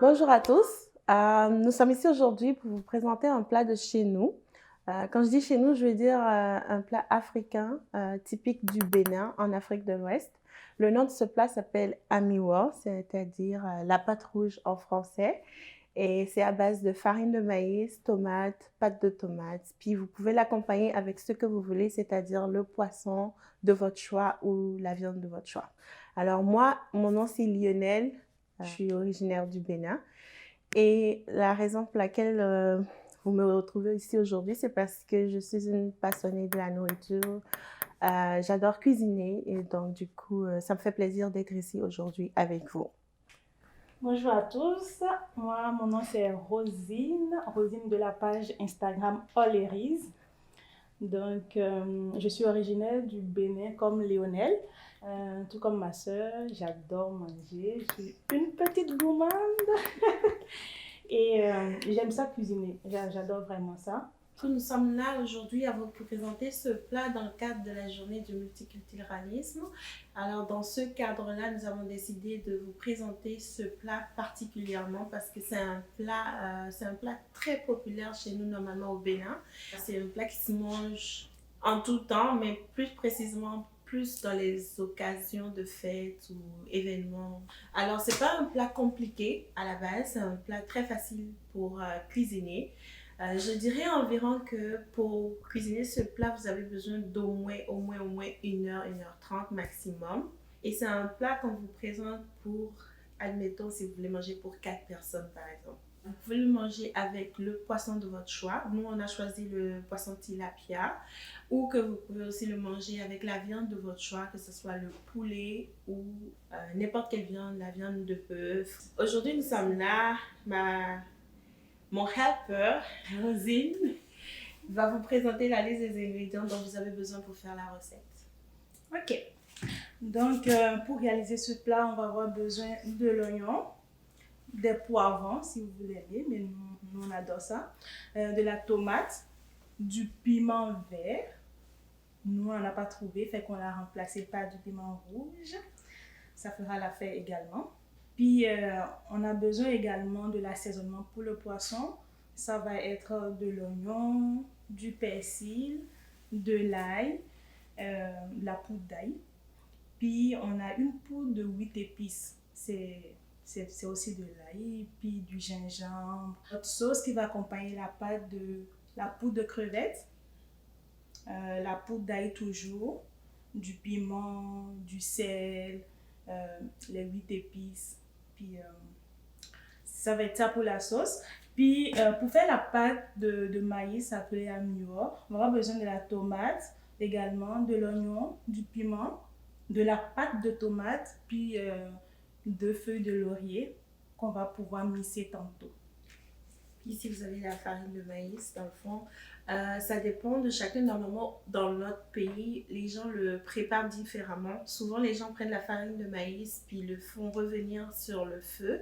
Bonjour à tous. Nous sommes ici aujourd'hui pour vous présenter un plat de chez nous. Quand je dis chez nous, je veux dire un plat africain typique du Bénin en Afrique de l'Ouest. Le nom de ce plat s'appelle amiwa, c'est-à-dire la pâte rouge en français. Et c'est à base de farine de maïs, tomates, pâte de tomates. Puis vous pouvez l'accompagner avec ce que vous voulez, c'est-à-dire le poisson de votre choix ou la viande de votre choix. Alors moi, mon nom c'est Lionel. Je suis originaire du Bénin. Et la raison pour laquelle vous me retrouvez ici aujourd'hui, c'est parce que je suis une passionnée de la nourriture. J'adore cuisiner et donc du coup, ça me fait plaisir d'être ici aujourd'hui avec vous. Bonjour à tous, moi mon nom c'est Rosine de la page Instagram Oleries. Donc je suis originaire du Bénin comme Léonel, tout comme ma soeur, j'adore manger, je suis une petite gourmande et j'aime ça cuisiner, j'adore vraiment ça. Nous sommes là aujourd'hui à vous présenter ce plat dans le cadre de la journée du multiculturalisme. Alors dans ce cadre-là, nous avons décidé de vous présenter ce plat particulièrement parce que c'est un plat très populaire chez nous normalement au Bénin. C'est un plat qui se mange en tout temps, mais plus précisément plus dans les occasions de fêtes ou événements. Alors c'est pas un plat compliqué à la base, c'est un plat très facile pour cuisiner. Je dirais environ que pour cuisiner ce plat, vous avez besoin au moins 1 heure 30 maximum. Et c'est un plat qu'on vous présente pour, admettons, si vous voulez manger pour 4 personnes par exemple. Vous pouvez le manger avec le poisson de votre choix. Nous, on a choisi le poisson tilapia. Ou que vous pouvez aussi le manger avec la viande de votre choix, que ce soit le poulet ou n'importe quelle viande, la viande de bœuf. Aujourd'hui, nous sommes là. Mon helper, Rosine, va vous présenter la liste des ingrédients dont vous avez besoin pour faire la recette. Ok, donc pour réaliser ce plat, on va avoir besoin de l'oignon, des poivrons si vous voulez aller, mais nous on adore ça, de la tomate, du piment vert. Nous, on n'a pas trouvé, fait qu'on l'a remplacé par du piment rouge. Ça fera l'affaire également. Puis, on a besoin également de l'assaisonnement pour le poisson. Ça va être de l'oignon, du persil, de l'ail, la poudre d'ail. Puis, on a une poudre de 8 épices. C'est aussi de l'ail, puis du gingembre. Notre sauce qui va accompagner la pâte de la poudre de crevettes, la poudre d'ail toujours, du piment, du sel, les 8 épices. Puis ça va être ça pour la sauce. Puis pour faire la pâte de maïs appelée amiwa, on aura besoin de la tomate, également de l'oignon, du piment, de la pâte de tomate, puis 2 feuilles de laurier qu'on va pouvoir mixer tantôt. Ici, vous avez la farine de maïs, dans le fond. Ça dépend de chacun. Normalement, dans notre pays, les gens le préparent différemment. Souvent, les gens prennent la farine de maïs puis le font revenir sur le feu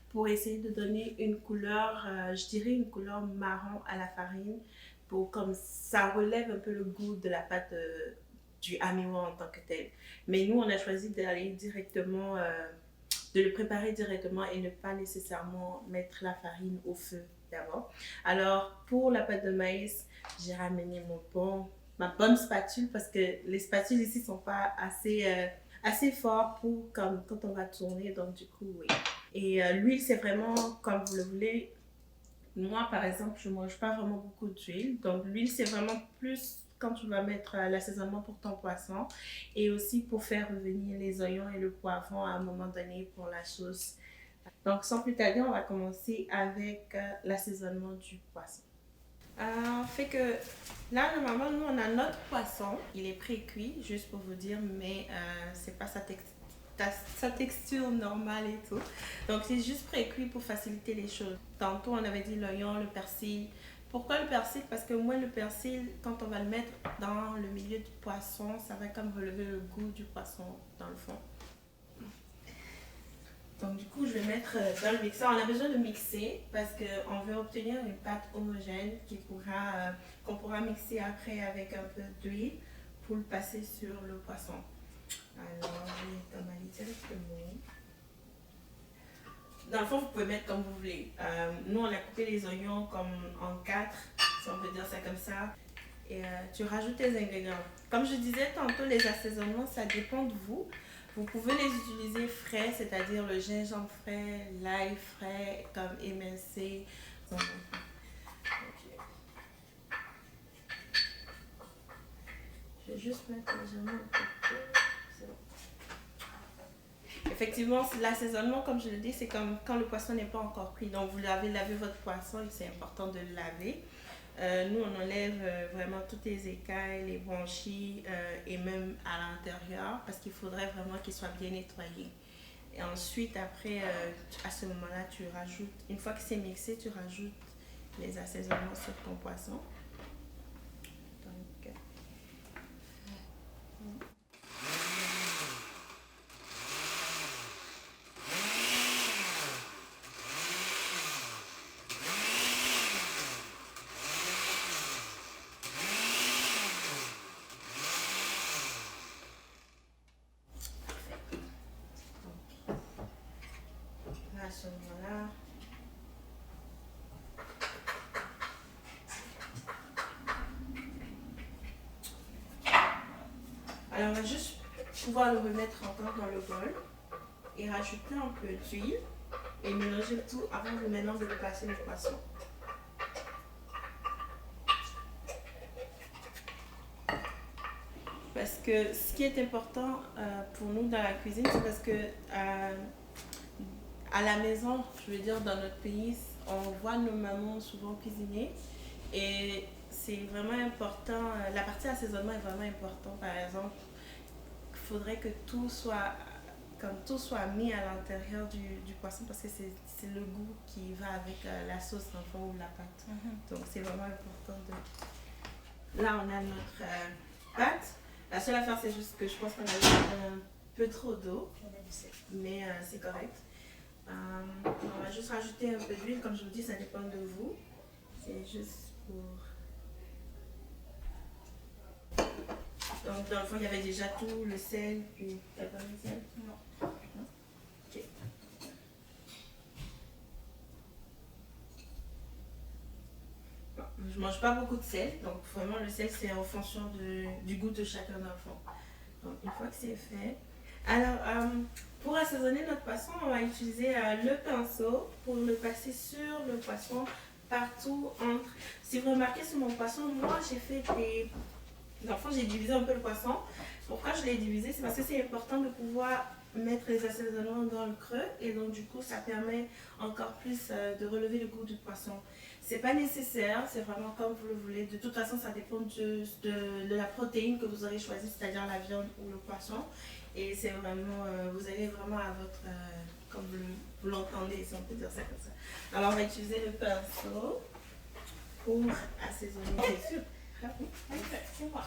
pour essayer de donner une couleur, je dirais une couleur marron à la farine, pour comme ça relève un peu le goût de la pâte du amiwa en tant que tel. Mais nous, on a choisi d'aller directement, de le préparer directement et ne pas nécessairement mettre la farine au feu d'abord. Alors, pour la pâte de maïs, j'ai ramené ma bonne spatule parce que les spatules ici sont pas assez forts pour comme, quand on va tourner. Donc, du coup, oui. Et l'huile, c'est vraiment comme vous le voulez. Moi, par exemple, je ne mange pas vraiment beaucoup d'huile. Donc, l'huile, c'est vraiment plus quand tu vas mettre l'assaisonnement pour ton poisson et aussi pour faire revenir les oignons et le poivron à un moment donné pour la sauce. Donc, sans plus tarder, on va commencer avec l'assaisonnement du poisson. Fait que là, normalement, nous, on a notre poisson. Il est pré-cuit, juste pour vous dire, mais c'est pas sa texture normale et tout. Donc, c'est juste pré-cuit pour faciliter les choses. Tantôt, on avait dit l'oignon, le persil. Pourquoi le persil? Parce que moi, le persil, quand on va le mettre dans le milieu du poisson, ça va comme relever le goût du poisson, dans le fond. Donc, du coup, je vais mettre dans le mixeur. On a besoin de mixer parce qu'on veut obtenir une pâte homogène qu'on pourra mixer après avec un peu d'huile pour le passer sur le poisson. Alors, je vais t'emballer directement. Dans le fond, vous pouvez mettre comme vous voulez. Nous, on a coupé les oignons comme en 4, si on peut dire ça comme ça. Et tu rajoutes tes ingrédients. Comme je disais tantôt, les assaisonnements, ça dépend de vous. Vous pouvez les utiliser frais, c'est-à-dire le gingembre frais, l'ail frais, comme émincé. Ok. Je vais juste mettre légèrement un peu. C'est bon. Effectivement, l'assaisonnement, comme je le dis, c'est comme quand le poisson n'est pas encore cuit. Donc, vous avez lavé votre poisson et c'est important de le laver. Nous, on enlève vraiment toutes les écailles, les branchies et même à l'intérieur parce qu'il faudrait vraiment qu'il soit bien nettoyé. Et ensuite, après, à ce moment-là, tu rajoutes, une fois que c'est mixé, tu rajoutes les assaisonnements sur ton poisson. Donc, à ce moment-là, alors on va juste pouvoir le remettre encore dans le bol et rajouter un peu d'huile et mélanger le tout avant maintenant de le passer le poisson. Parce que ce qui est important pour nous dans la cuisine, c'est parce que à la maison, je veux dire dans notre pays, on voit nos mamans souvent cuisiner et c'est vraiment important, la partie assaisonnement est vraiment importante. Par exemple, il faudrait que tout soit mis à l'intérieur du poisson parce que c'est le goût qui va avec la sauce d'enfant ou la pâte. Donc c'est vraiment important de... Là on a notre pâte. La seule affaire c'est juste que je pense qu'on a mis un peu trop d'eau, mais c'est correct. On va juste rajouter un peu d'huile, comme je vous dis, ça dépend de vous. C'est juste pour... Donc dans le fond, il y avait déjà tout, le sel, puis... Il n'y a pas de sel? Non. Ok. Bon, je mange pas beaucoup de sel, donc vraiment le sel c'est en fonction du goût de chacun d'enfant. Donc une fois que c'est fait... Alors, pour assaisonner notre poisson, on va utiliser le pinceau pour le passer sur le poisson partout entre... Si vous remarquez sur mon poisson, moi j'ai fait des... Dans le fond, j'ai divisé un peu le poisson. Pourquoi je l'ai divisé? C'est parce que c'est important de pouvoir mettre les assaisonnements dans le creux et donc du coup ça permet encore plus de relever le goût du poisson. C'est pas nécessaire, c'est vraiment comme vous le voulez. De toute façon, ça dépend de la protéine que vous aurez choisie, c'est-à-dire la viande ou le poisson. Et c'est vraiment, vous allez vraiment à votre, comme vous l'entendez, si on peut dire ça comme ça. Alors on va utiliser le pinceau pour assaisonner, bien sûr. C'est moi.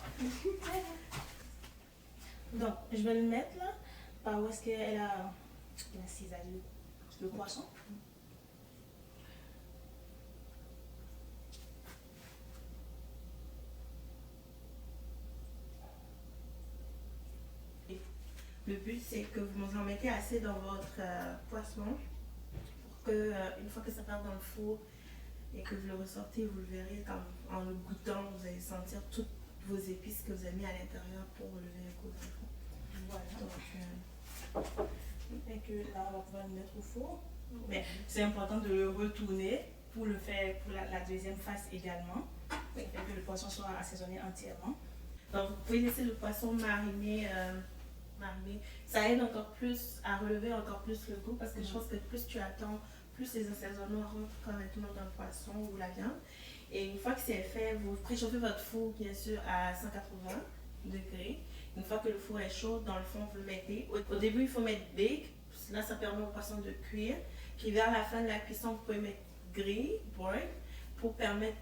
Donc, je vais le mettre là, par où est-ce qu'elle a cisaillé le poisson. Et le but, c'est que vous en mettez assez dans votre poisson pour que, une fois que ça part dans le four et que vous le ressortez, vous le verrez en le goûtant, vous allez sentir toutes vos épices que vous avez mis à l'intérieur pour relever le goût dans le fond. Voilà. Donc, et que là, on va pouvoir le mettre au four. Mais c'est important de le retourner pour le faire pour la deuxième face également. Et que le poisson soit assaisonné entièrement. Donc, vous pouvez laisser le poisson mariner. Ça aide encore plus à relever encore plus le goût parce que je pense que plus tu attends, plus les assaisonnements rentrent correctement dans le poisson ou la viande. Et une fois que c'est fait, vous préchauffez votre four bien sûr à 180 degrés. Une fois que le four est chaud, dans le fond, vous le mettez. Au début, il faut mettre bake. Là, ça permet au poisson de cuire. Puis vers la fin de la cuisson, vous pouvez mettre gris, brown, pour permettre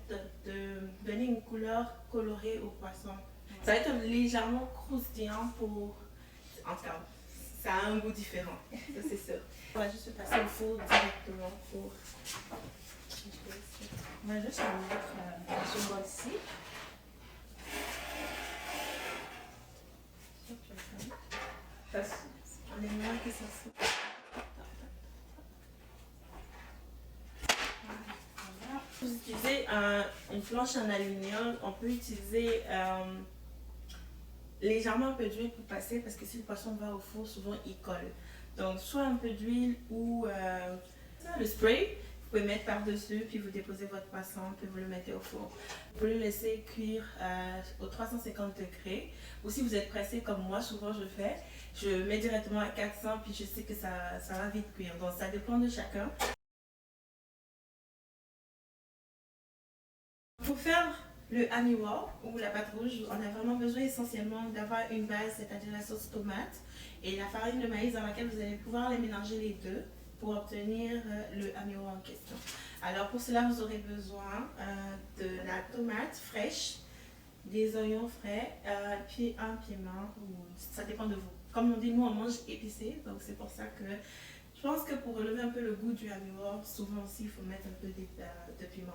de donner une couleur colorée au poisson. Ça va être légèrement croustillant pour... En tout cas, ça a un goût différent, ça c'est sûr. On va juste passer au four directement pour... On va juste le mettre dans ce bol-ci. On est moins que ça. utiliser une planche en aluminium, on peut utiliser légèrement un peu d'huile pour passer parce que si le poisson va au four, souvent il colle. Donc soit un peu d'huile ou le spray, vous pouvez mettre par-dessus, puis vous déposez votre poisson, puis vous le mettez au four. Vous pouvez le laisser cuire aux 350 degrés. Ou si vous êtes pressé comme moi, souvent je fais, je mets directement à 400, puis je sais que ça va vite cuire. Donc ça dépend de chacun. Pour faire le hamiwa ou la pâte rouge, on a vraiment besoin essentiellement d'avoir une base, c'est-à-dire la sauce tomate et la farine de maïs dans laquelle vous allez pouvoir les mélanger les deux pour obtenir le hamiwa en question. Alors pour cela, vous aurez besoin de la tomate fraîche, des oignons frais, puis un piment, ça dépend de vous. Comme on dit, nous on mange épicé, donc c'est pour ça que je pense que pour relever un peu le goût du hamiwa, souvent aussi il faut mettre un peu de piment.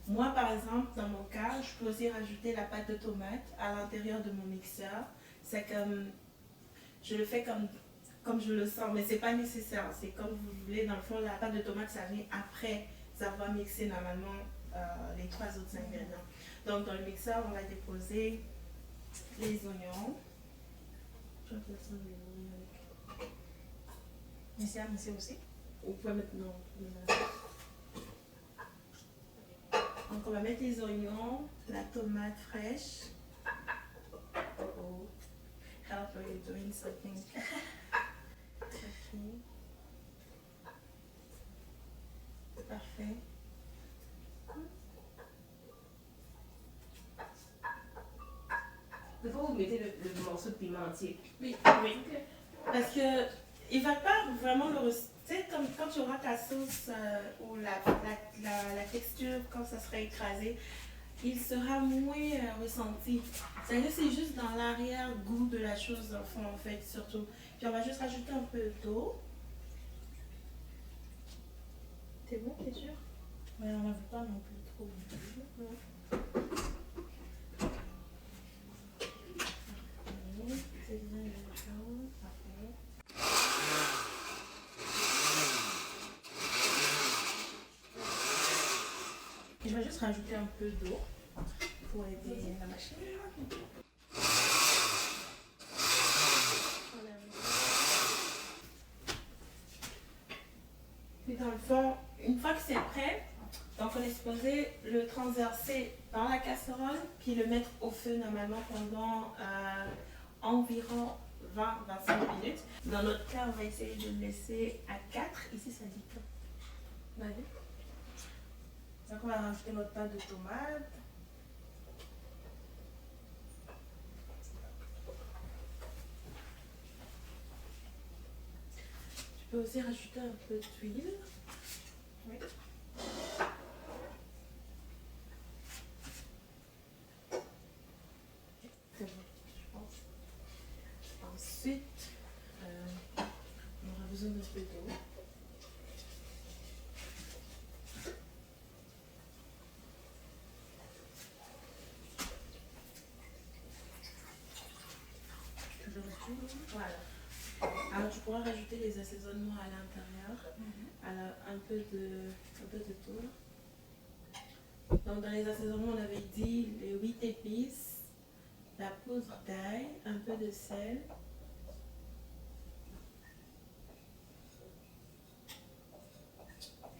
Moi, par exemple, dans mon cas, je peux aussi rajouter la pâte de tomate à l'intérieur de mon mixeur. C'est comme, je le fais comme je le sens, mais c'est pas nécessaire. C'est comme vous voulez. Dans le fond, la pâte de tomate, ça vient après avoir mixé normalement les trois autres ingrédients. Donc, dans le mixeur, on va déposer les oignons. Je vais faire ça avec. Ici à mixer aussi. Vous pouvez mettre non. Donc on va mettre les oignons, la tomate fraîche. Oh, help, are you doing something? Ok. Parfait. Des fois, vous mettez le morceau de piment entier. Oui, oui. Parce que il va pas vraiment le... Tu sais, comme quand tu auras ta sauce ou la texture, quand ça sera écrasé, il sera moins ressenti. C'est-à-dire c'est juste dans l'arrière-goût de la chose, dans le fond, en fait, surtout. Puis on va juste rajouter un peu d'eau. T'es bon, t'es sûr? Mais on n'en veut pas non plus trop. C'est bien le jaune. Parfait. Je vais juste rajouter un peu d'eau pour aider la machine. Puis dans le fond, une fois que c'est prêt, donc on est supposé le transverser dans la casserole, puis le mettre au feu normalement pendant environ 20-25 minutes. Dans notre cas, on va essayer de le laisser à 4. Ici, ça dit quoi? Allez. Donc on va rajouter notre pâte de tomate. Tu peux aussi rajouter un peu d'huile. Oui. C'est bon, je pense. Ensuite, on aura besoin d'un peu d'eau. Voilà. Alors tu pourras rajouter les assaisonnements à l'intérieur. Alors un peu de tout. Donc dans les assaisonnements, on avait dit les 8 épices, la poudre d'ail, un peu de sel.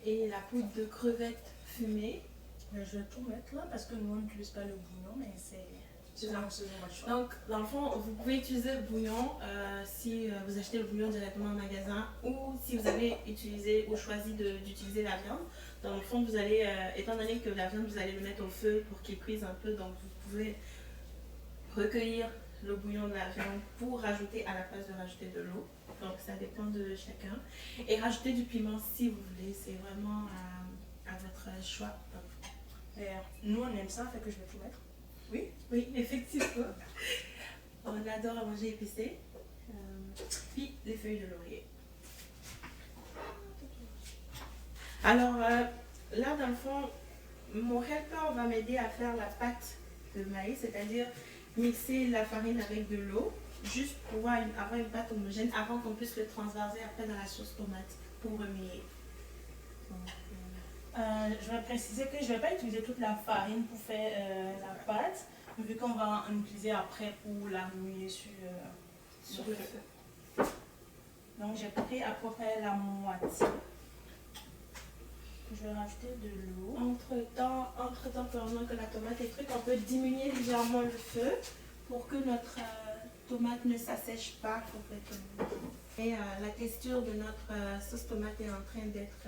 Et la poudre de crevettes fumée. Mais je vais tout mettre là parce que nous on n'utilise pas le bouillon, mais c'est selon votre choix. Donc, dans le fond, vous pouvez utiliser le bouillon si vous achetez le bouillon directement au magasin ou si vous avez utilisé ou choisi d'utiliser la viande. Dans le fond, vous allez, étant donné que la viande, vous allez le mettre au feu pour qu'il cuise un peu, donc vous pouvez recueillir le bouillon de la viande pour rajouter à la place de rajouter de l'eau. Donc, ça dépend de chacun. Et rajouter du piment si vous voulez, c'est vraiment à votre choix. Et nous on aime ça, fait que je vais tout mettre. Oui, oui, effectivement. On adore à manger épicé. Puis les feuilles de laurier. Alors là, dans le fond, mon helper va m'aider à faire la pâte de maïs, c'est-à-dire mixer la farine avec de l'eau, juste pour avoir une pâte homogène avant qu'on puisse le transvaser après dans la sauce tomate pour remuer. Donc, Je vais préciser que je ne vais pas utiliser toute la farine pour faire la pâte, vu qu'on va en utiliser après pour la remuer sur le feu. Donc j'ai pris à peu près la moitié. Je vais rajouter de l'eau. Entre-temps, pendant que la tomate est cuite, on peut diminuer légèrement le feu pour que notre tomate ne s'assèche pas complètement. Et la texture de notre sauce tomate est en train d'être...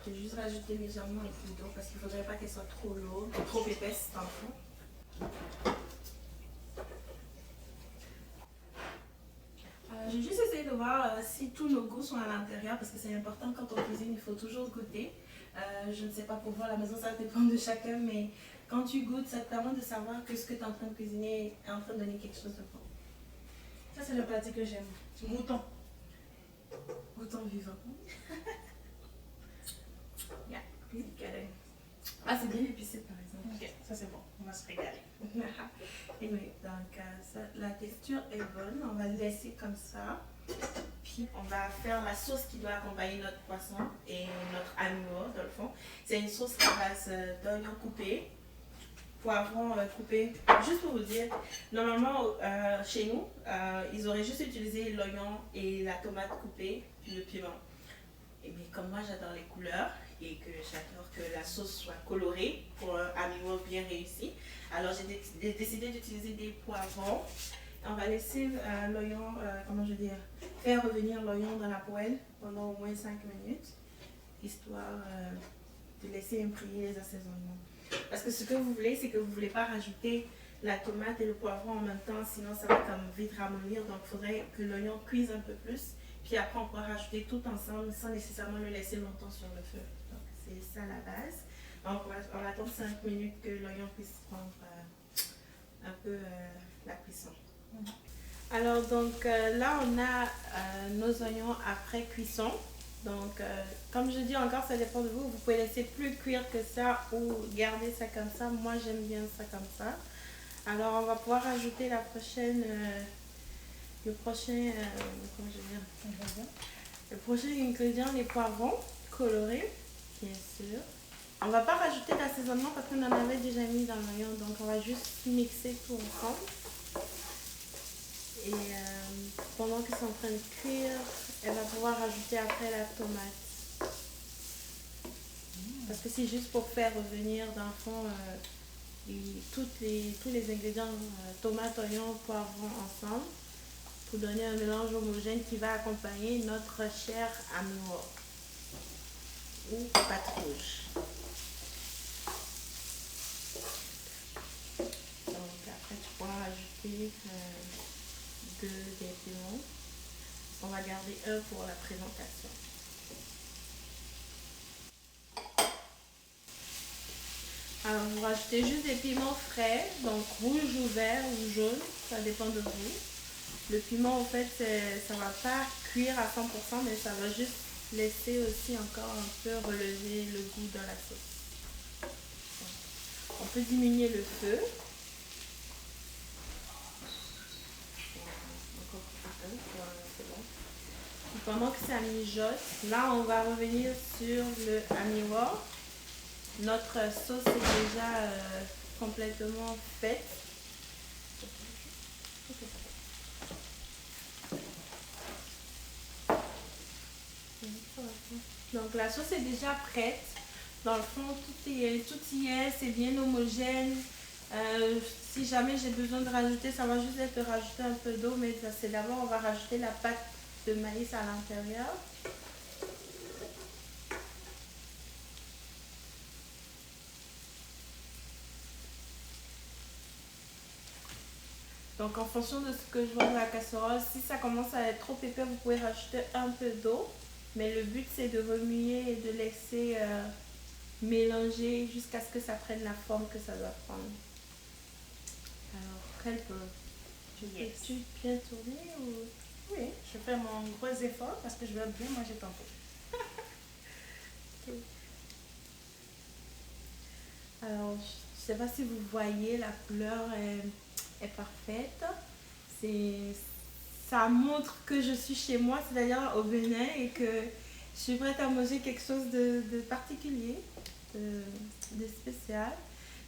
Je vais juste rajouter légèrement un peu d'eau parce qu'il ne faudrait pas qu'elle soit trop lourde, trop épaisse dans le fond. Je vais juste essayer de voir si tous nos goûts sont à l'intérieur parce que c'est important quand on cuisine, il faut toujours goûter. Je ne sais pas pour vous à la maison, ça dépend de chacun, mais quand tu goûtes, ça te permet de savoir que ce que tu es en train de cuisiner est en train de donner quelque chose de bon. Ça, c'est le pâté que j'aime. Mouton. Mouton vivant. Yeah, really good. Ah, c'est bien épicé par exemple. Ok, ça c'est bon. On va se régaler. Anyway, donc la texture est bonne. On va le laisser comme ça. Puis on va faire la sauce qui doit accompagner notre poisson et notre agneau dans le fond. C'est une sauce à base d'oignons coupés, poivrons coupés. Juste pour vous dire, normalement chez nous, ils auraient juste utilisé l'oignon et la tomate coupée, puis le piment. Mais comme moi j'adore les couleurs et que j'adore que la sauce soit colorée pour un agneau bien réussi, alors j'ai décidé d'utiliser des poivrons. On va laisser l'oignon, faire revenir l'oignon dans la poêle pendant au moins 5 minutes, histoire de laisser imprégner les assaisonnements. Parce que ce que vous voulez, c'est que vous ne voulez pas rajouter la tomate et le poivron en même temps, sinon ça va comme vite ramollir. Donc il faudrait que l'oignon cuise un peu plus, puis après on pourra rajouter tout ensemble sans nécessairement le laisser longtemps sur le feu. Donc c'est ça la base. Donc on va attendre 5 minutes que l'oignon puisse prendre un peu la cuisson. Alors donc là on a nos oignons après cuisson. Donc comme je dis encore, ça dépend de vous. Vous pouvez laisser plus cuire que ça ou garder ça comme ça. Moi j'aime bien ça comme ça. Alors on va pouvoir ajouter le prochain ingrédient, les poivrons colorés, bien sûr. On va pas rajouter l'assaisonnement parce qu'on en avait déjà mis dans l'oignon. Donc on va juste mixer tout ensemble. Et pendant qu'ils sont en train de cuire, elle va pouvoir rajouter après la tomate. Parce que c'est juste pour faire revenir dans le fond tous les ingrédients, tomates, oignons, poivrons ensemble, pour donner un mélange homogène qui va accompagner notre chair amour ou pâte rouge. Donc après tu pourras ajouter des piments. On va garder un pour la présentation. Alors vous rajoutez juste des piments frais, donc rouge ou vert ou jaune, ça dépend de vous. Le piment en fait ça va pas cuire à 100% mais ça va juste laisser aussi encore un peu relever le goût dans la sauce. Donc, on peut diminuer le feu. Pendant que ça mijote, là on va revenir sur le amiwa. Notre sauce est déjà complètement faite. Donc la sauce est déjà prête. Dans le fond, tout y est, c'est bien homogène. Si jamais j'ai besoin de rajouter, ça va juste être de rajouter un peu d'eau, mais c'est d'abord on va rajouter la pâte de maïs à l'intérieur. Donc en fonction de ce que je vois dans la casserole, si ça commence à être trop épais, vous pouvez rajouter un peu d'eau. Mais le but c'est de remuer et de laisser mélanger jusqu'à ce que ça prenne la forme que ça doit prendre. Alors, quel peu? Peux-tu bien tourner ou... Oui, je fais mon gros effort parce que je vais bien manger tantôt. Okay. Alors, je ne sais pas si vous voyez, la couleur est parfaite. Ça montre que je suis chez moi, c'est-à-dire au Bénin, et que Je suis prête à manger quelque chose de particulier, de spécial.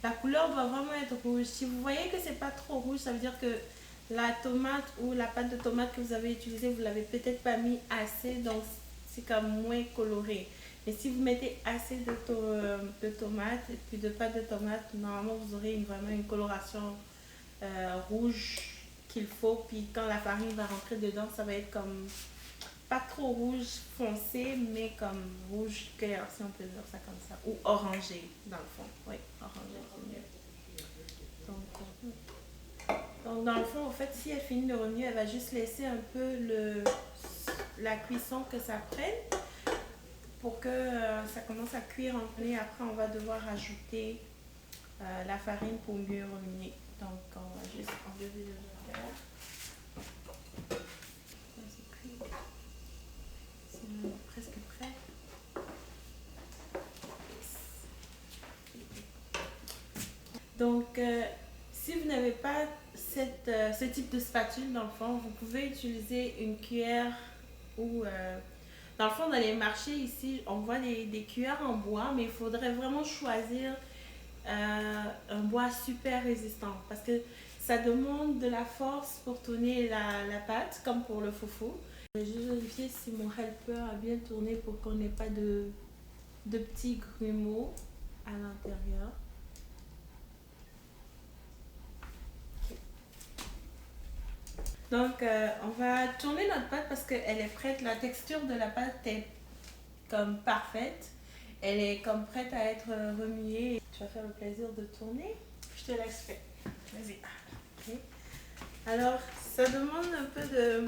La couleur doit vraiment être rouge. Si vous voyez que c'est pas trop rouge, ça veut dire que la tomate ou la pâte de tomate que vous avez utilisée, vous l'avez peut-être pas mis assez, donc c'est comme moins coloré. Et si vous mettez assez de tomates et puis de pâte de tomate, normalement vous aurez vraiment une coloration rouge qu'il faut. Puis quand la farine va rentrer dedans, ça va être comme pas trop rouge foncé, mais comme rouge clair, si on peut dire ça comme ça. Ou orangé, dans le fond. Oui, orangé, c'est mieux. Donc, dans le fond, en fait, si elle finit de remuer, elle va juste laisser un peu la cuisson que ça prenne pour que ça commence à cuire un peu. Et après, on va devoir ajouter la farine pour mieux remuer. Donc, on va juste enlever le verre. C'est presque prêt. Donc, si vous n'avez pas ce type de spatule, dans le fond, vous pouvez utiliser une cuillère ou, dans le fond, dans les marchés ici, on voit des cuillères en bois, mais il faudrait vraiment choisir un bois super résistant parce que ça demande de la force pour tourner la pâte, comme pour le foufou. Je vais juste vérifier si mon helper a bien tourné pour qu'on n'ait pas de petits grumeaux à l'intérieur. Donc, on va tourner notre pâte parce qu'elle est prête. La texture de la pâte est comme parfaite. Elle est comme prête à être remuée. Tu vas faire le plaisir de tourner. Je te laisse faire. Vas-y. Okay. Alors, ça demande un peu de...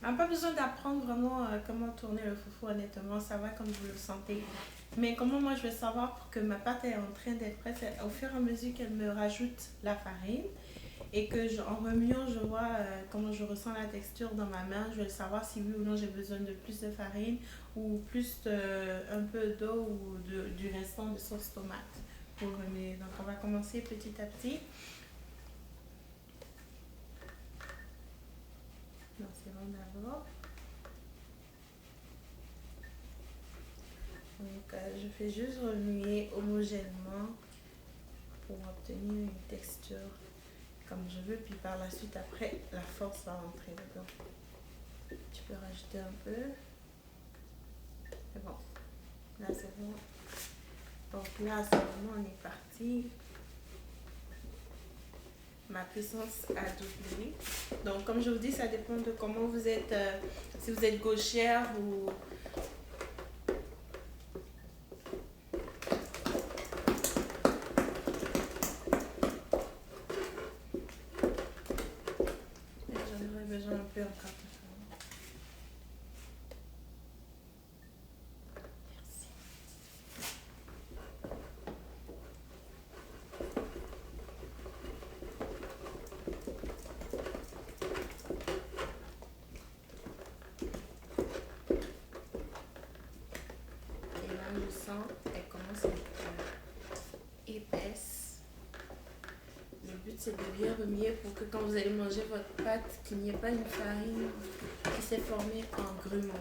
On n'a pas besoin d'apprendre vraiment comment tourner le foufou, honnêtement. Ça va comme vous le sentez. Mais comment moi je vais savoir que ma pâte est en train d'être prête, c'est au fur et à mesure qu'elle me rajoute la farine. Et que en remuant, je vois comment je ressens la texture dans ma main. Je vais savoir si oui ou non j'ai besoin de plus de farine ou un peu d'eau ou du restant de sauce tomate pour remuer. Donc on va commencer petit à petit. Donc c'est bon d'abord. Donc je fais juste remuer homogènement pour obtenir une texture comme je veux, puis par la suite après la force va rentrer dedans. Tu peux rajouter un peu. C'est bon. Là c'est bon. Donc là c'est bon, on est parti. Ma puissance a doublé. Donc comme je vous dis, ça dépend de comment vous êtes, si vous êtes gauchère ou... Besoin un peu encore de farine. Merci. Et là, je sens qu'elle commence à être épaisse. Le but, c'est de bien remuer pour que quand vous allez manger votre pâte, qu'il n'y ait pas une farine qui s'est formée en grumeaux.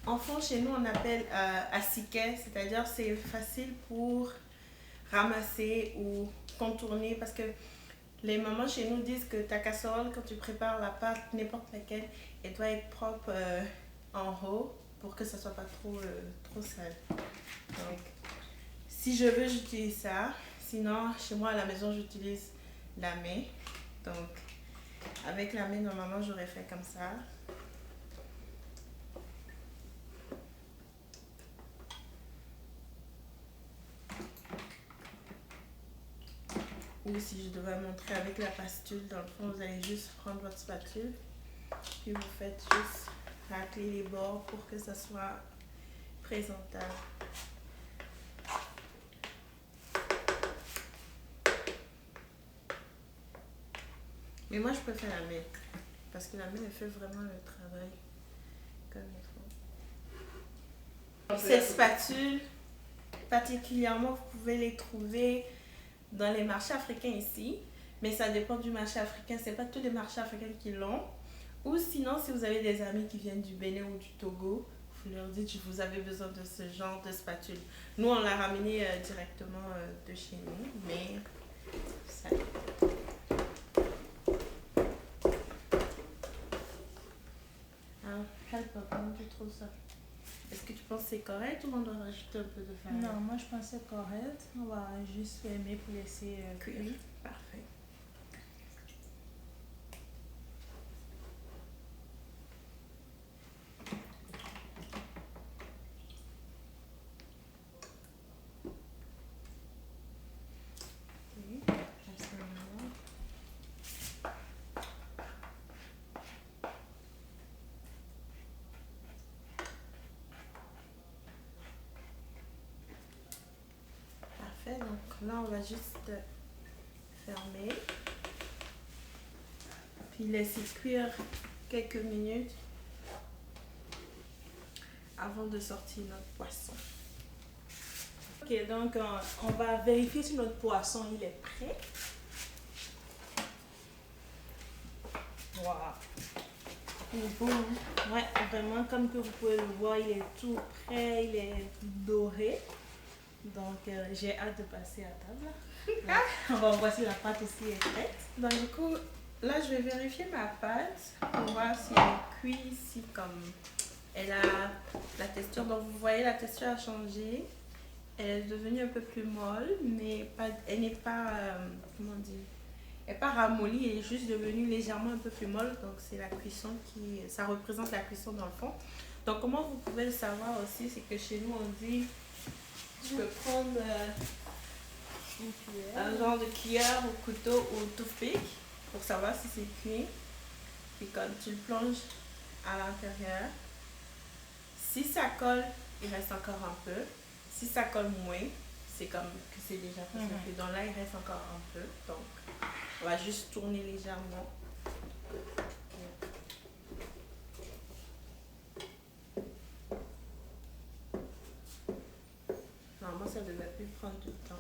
En fond, chez nous, on appelle assiquet, c'est-à-dire c'est facile pour ramasser ou contourner parce que les mamans chez nous disent que ta casserole, quand tu prépares la pâte, n'importe laquelle, elle doit être propre en haut pour que ça soit pas trop sale. Donc, si je veux, j'utilise ça. Sinon, chez moi à la maison, j'utilise la main. Donc, avec la main, normalement, j'aurais fait comme ça. Ou si je devais montrer avec la spatule, dans le fond, vous allez juste prendre votre spatule, puis vous faites juste racler les bords pour que ça soit présentable. Mais moi, je préfère la main. Parce que la main, elle fait vraiment le travail comme il faut. Ces spatules, particulièrement, vous pouvez les trouver dans les marchés africains ici. Mais ça dépend du marché africain. C'est pas tous les marchés africains qui l'ont. Ou sinon, si vous avez des amis qui viennent du Bénin ou du Togo, vous leur dites que vous avez besoin de ce genre de spatule. Nous, on l'a ramené directement de chez nous. Mais ça... Comment tu trouves ça? Est-ce que tu penses que c'est correct ou on doit rajouter un peu de farine? Non, moi je pense que c'est correct. On va juste fermer pour laisser cuire. Parfait. Donc là, on va juste fermer. Puis laisser cuire quelques minutes avant de sortir notre poisson. Ok, donc on va vérifier si notre poisson il est prêt. Voilà. Il est beau, hein? Ouais, vraiment, comme que vous pouvez le voir, il est tout prêt, il est doré. Donc, j'ai hâte de passer à table. Là, on va voir si la pâte aussi est prête. Donc, du coup, là, je vais vérifier ma pâte pour voir si elle est cuite, si comme elle a la texture. Donc, vous voyez, la texture a changé. Elle est devenue un peu plus molle, mais pas, elle n'est pas, comment dire, elle n'est pas ramollie, elle est juste devenue légèrement un peu plus molle. Donc, c'est la cuisson qui, ça représente la cuisson dans le fond. Donc, comment vous pouvez le savoir aussi, c'est que chez nous, on dit... Tu peux prendre un genre de cuillère ou couteau ou toothpick pour savoir si c'est cuit. Puis quand tu le plonges à l'intérieur, si ça colle, il reste encore un peu. Si ça colle moins, c'est comme que c'est déjà presque cuit. Donc là, il reste encore un peu. Donc, on va juste tourner légèrement. Normalement, ça ne devrait plus prendre du temps.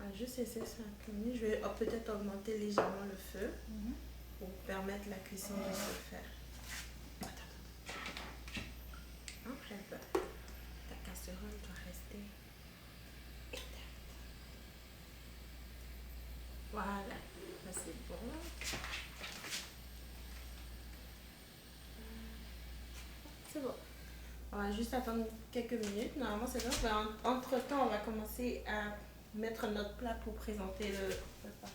On va juste essayer 5 minutes. Je vais peut-être augmenter légèrement le feu pour permettre la cuisson de se faire. Après, ta casserole doit rester éteinte. Voilà, ça c'est bon. C'est bon. On va juste attendre quelques minutes. Normalement, c'est bon. Entre-temps, on va commencer à mettre notre plat pour présenter le repas.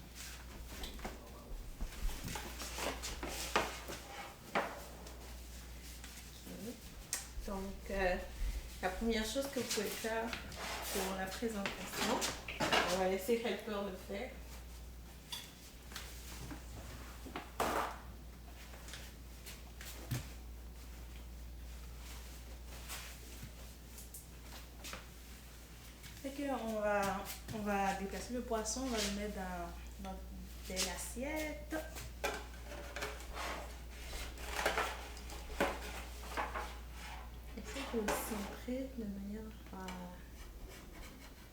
Donc, la première chose que vous pouvez faire pour la présentation, on va laisser Helper le faire. On va déplacer le poisson, on va le mettre dans notre belle assiette. Essaye de le centrer de manière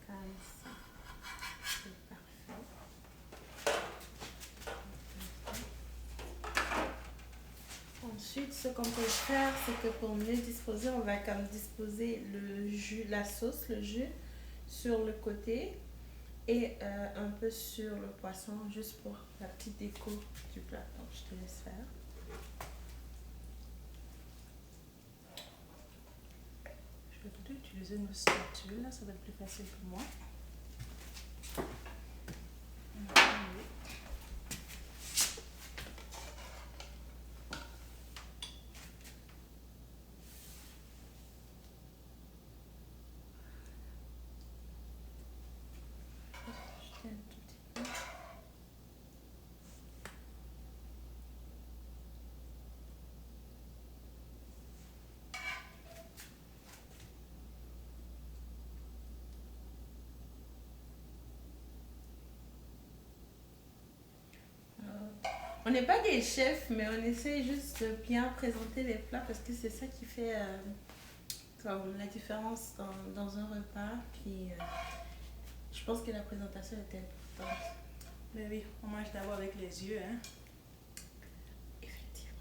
comme ça. C'est parfait. Ensuite, ce qu'on peut faire, c'est que pour mieux disposer, on va comme disposer le jus, la sauce, le jus sur le côté et un peu sur le poisson, juste pour la petite déco du plat. Donc, je te laisse faire. Je vais plutôt utiliser une spatule, là, ça va être plus facile pour moi. On n'est pas des chefs, mais on essaie juste de bien présenter les plats parce que c'est ça qui fait comme la différence dans un repas. Puis je pense que la présentation est importante. Mais oui, on mange d'abord avec les yeux, hein. Effectivement.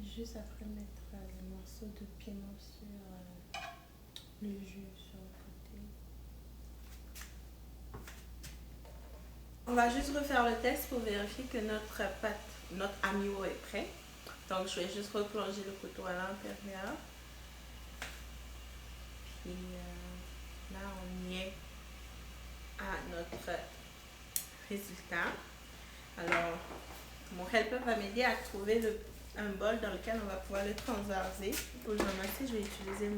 Juste après mettre le morceau de piment sur le jus sur le côté. On va juste refaire le test pour vérifier que notre pâte, notre amio est prêt. Donc je vais juste replonger le couteau à l'intérieur. Puis là on y est à notre résultat. Alors mon helper va m'aider à trouver un bol dans lequel on va pouvoir le transvaser. Pour le ramasser, je vais utiliser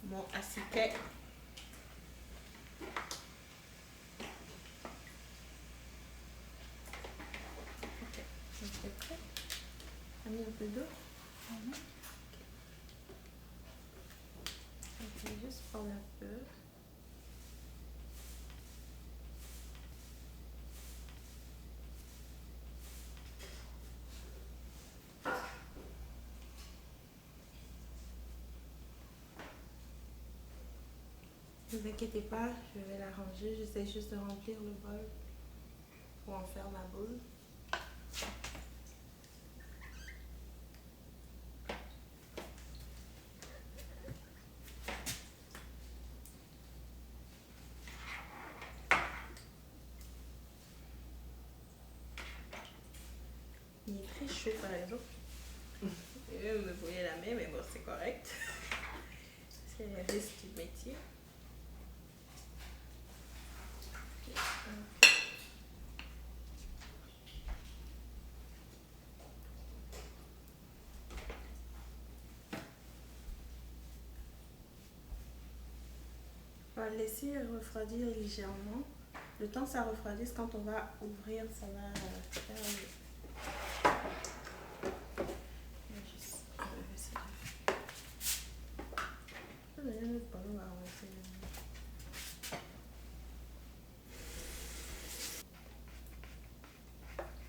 mon assiquet. Ok, donc c'est prêt. On a mis un peu d'eau. Je vais juste prendre un peu. Ne vous inquiétez pas, je vais l'arranger. J'essaie juste de remplir le bol pour en faire ma boule. Il est très chaud par exemple. Vous me voyez la main, mais bon, c'est correct. C'est le risque du métier. On va le laisser refroidir légèrement. Le temps que ça refroidisse, quand on va ouvrir, ça va faire je vais juste enlever ça.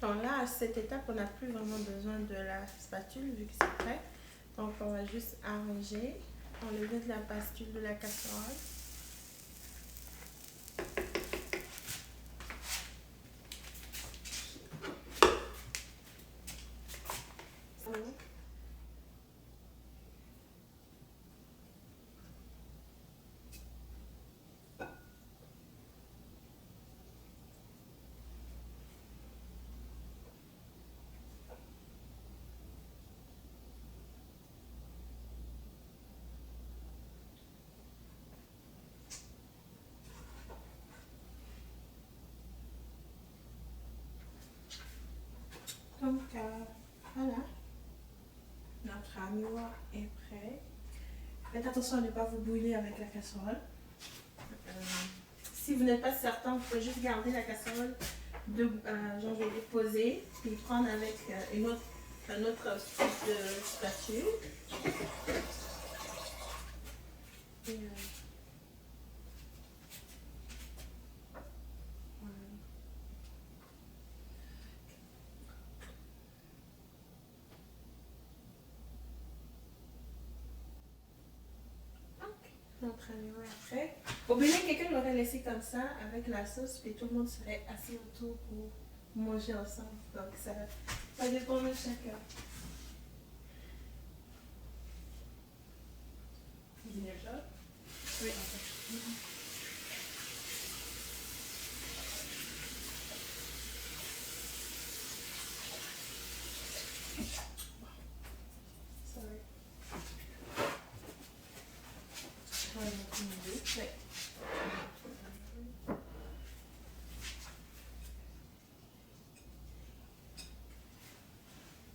Donc là, à cette étape, on n'a plus vraiment besoin de la spatule vu que c'est prêt. Donc on va juste arranger, enlever de la pastule de la casserole. Donc voilà, notre agneau est prêt. Faites attention à ne pas vous brûler avec la casserole. Si vous n'êtes pas certain, vous pouvez juste garder la casserole genre je vais les poser, puis prendre avec un autre type de spatule. Et, voilà. Notre agneau est prêt. Au Bénin, quelqu'un l'aurait laissé comme ça avec la sauce, puis tout le monde serait assis autour pour manger ensemble. Donc ça dépend de chacun. Déjà? Oui. Sorry. Je vais mettre une idée. Oui.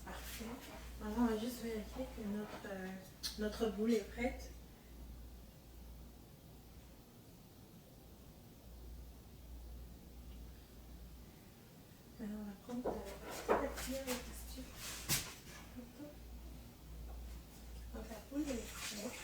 Parfait. Maintenant, on va juste vérifier que notre boule est prête. Alors, on va prendre la cuillère et la pastille. Donc, la boule est prête.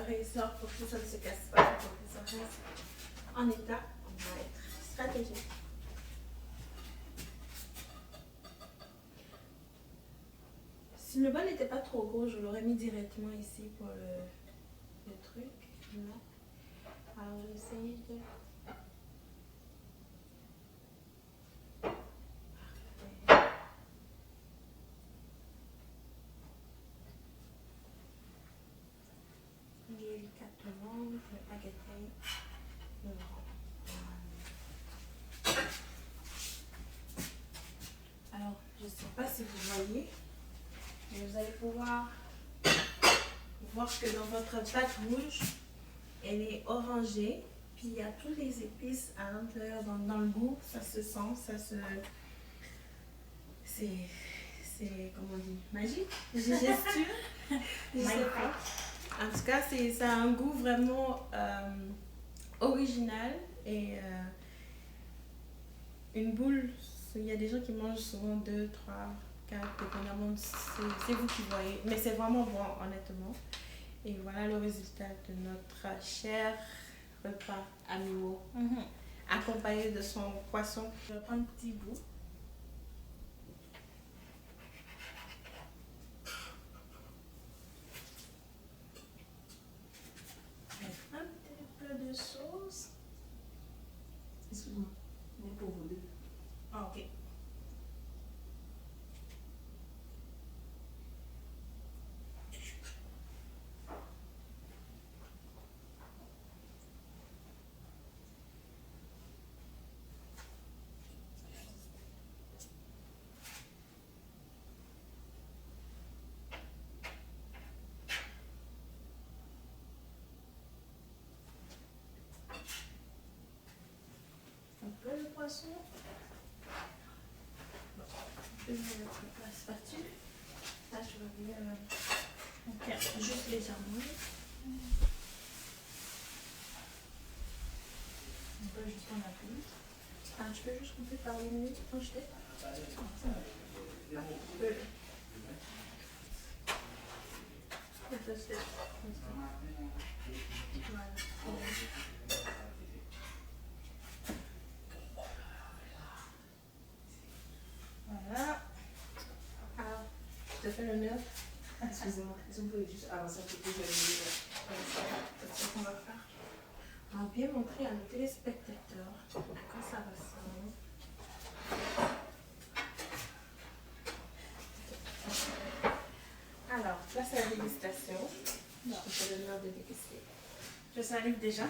réussir, pour que ça ne se casse pas, pour que ça reste en état, on va être stratégique. Si le bol n'était pas trop gros, je l'aurais mis directement ici pour le truc. Là. Alors, je vais essayer de... Parfait. Délicatement, le baguette. Alors, je ne sais pas si vous voyez, mais vous allez pouvoir voir que dans votre pâte rouge, elle est orangée, puis il y a toutes les épices à l'intérieur, dans le goût, ça se sent, ça se... C'est, comment on dit, magique, j'ai gesture, je sais pas. En tout cas, ça a un goût vraiment original et une boule, il y a des gens qui mangent souvent 2, 3, 4, dépendamment, c'est vous qui voyez, mais c'est vraiment bon, honnêtement. Et voilà le résultat de notre cher repas à Mimo, accompagné de son poisson. Je vais prendre un petit bout. Un petit peu de sauce. Excuse-moi, mais pour vous deux. Ah, ok. Un peu de poisson. Je vais mettre la spatule. Là, je vais venir Ok. juste légèrement. On peut juste en appeler. Ah, je peux juste couper par les minutes quand je t'ai. Voilà. Alors, je te fais l'honneur. Excusez-moi, est-ce que vous pouvez juste avancer un petit peu, je vais C'est ce qu'on va faire. On va bien montrer à nos téléspectateurs à quoi ça ressemble. Alors, place à la dégustation. Je te fais l'honneur de déguster. Je salive déjà.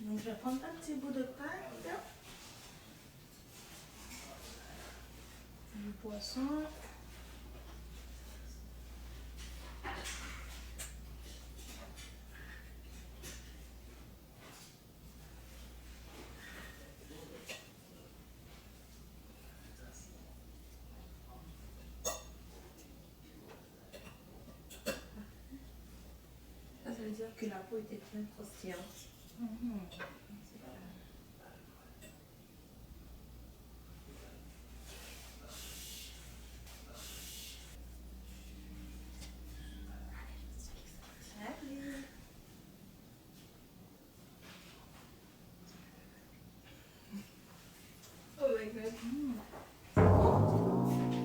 Donc je vais prendre un petit bout de pâte. Du poisson. Ça veut dire que la peau était bien croustillante. Oh my god.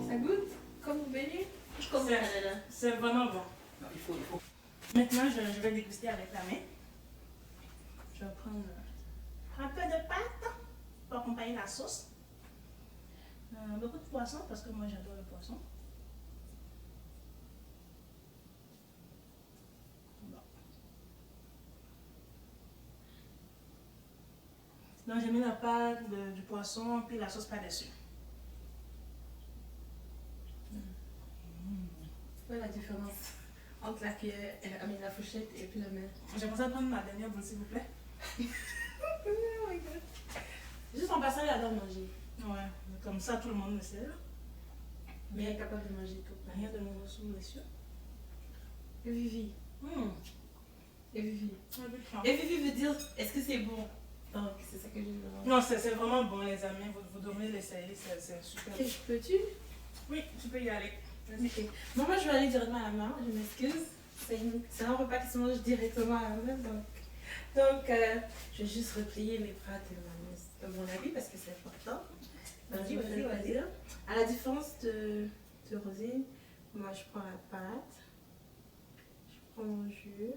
Ça goûte comme vous baignez? Je commence là. C'est vraiment bon. Non, il faut. Maintenant, je vais déguster avec la main. Je vais prendre un peu de pâte pour accompagner la sauce. Beaucoup de poisson parce que moi j'adore le poisson. Bon. Donc j'ai mis la pâte, du poisson, puis la sauce par-dessus. C'est quoi la différence entre la cuillère, la fourchette et puis la main? J'aimerais à prendre ma dernière boule s'il vous plaît. Oh my god. Juste en passant, il adore manger. Ouais, comme ça tout le monde le sait. Mais il est capable de manger tout. Rien de nouveau sous monsieur. Et Vivi. Et Vivi. Ouais, Et Vivi veut dire, est-ce que c'est bon? Donc, c'est ça que je demande. non, c'est vraiment bon les amis, vous devrez l'essayer, c'est super. Et peux-tu? Oui, tu peux y aller. Ok. Bon, moi, je vais aller directement à la main, je m'excuse. c'est un repas qui se mange directement à la main. Donc je vais juste replier mes pâtes et de mon avis parce que c'est important. Vas-y, Je vais vas-y. le dire. À la différence de Rosine, moi je prends la pâte, je prends mon jus.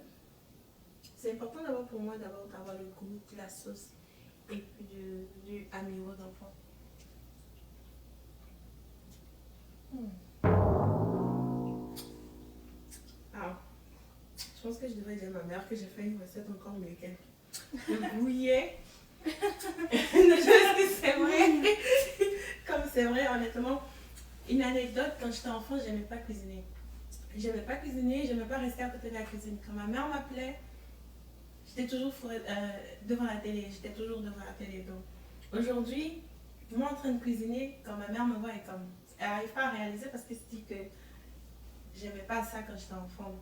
C'est important d'abord pour moi d'avoir le goût de la sauce et puis du amigo d'enfant. Ah, je pense que je devrais dire à ma mère que j'ai fait une recette encore mieux qu'elle. Le bouillet. Je pense que c'est vrai. Comme c'est vrai, honnêtement. Une anecdote, quand j'étais enfant, j'aimais pas cuisiner. J'aimais pas rester à côté de la cuisine. Quand ma mère m'appelait, j'étais toujours devant la télé. Donc aujourd'hui, moi en train de cuisiner, quand ma mère me voit, elle n'arrive pas à réaliser parce qu'elle se dit que j'aimais pas ça quand j'étais enfant.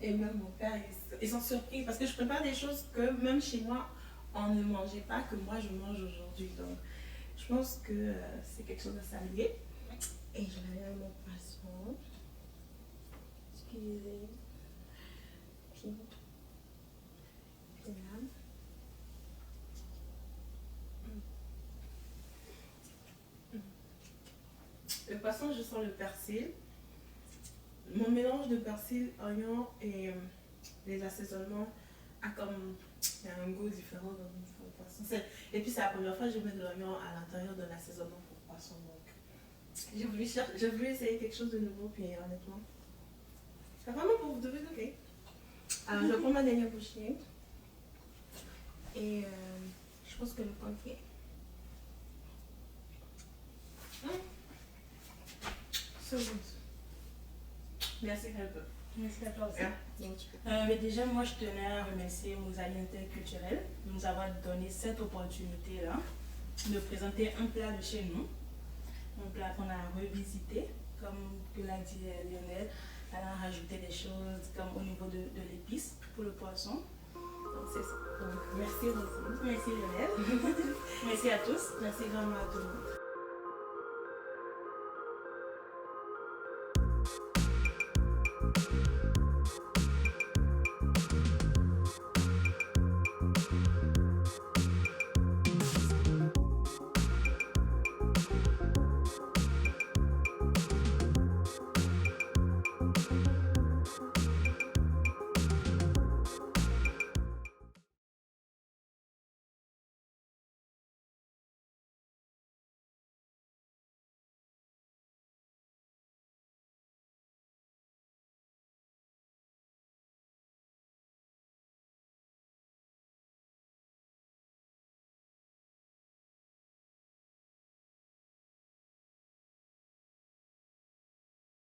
Et même mon père, ils sont surpris parce que je prépare des choses que même chez moi, on ne mangeait pas, que moi je mange aujourd'hui. Donc je pense que c'est quelque chose de saluer. Et je vais aller à mon poisson. Excusez. Puis là. Le poisson, je sens le persil. Mon mélange de persil, oignon et les assaisonnements a comme. Il y a un goût différent dans le poisson. Et puis c'est la première fois que je mets de l'oignon à l'intérieur d'un assaisonnement pour poisson. Donc j'ai voulu essayer quelque chose de nouveau, puis honnêtement. C'est vraiment pour vous devez goûter. Alors je prends ma dernière bouchée. Et je pense que le pancake. So good. Merci un peu. Merci à toi aussi. Yeah. Mais déjà, moi, je tenais à remercier Mosaï Interculturel de nous avoir donné cette opportunité-là de présenter un plat de chez nous. Un plat qu'on a revisité, comme que l'a dit Lionel. Elle a rajouté des choses comme au niveau de l'épice pour le poisson. Donc c'est ça. Donc merci Rosine. Merci Lionel. Merci à tous. Merci vraiment à tout le monde.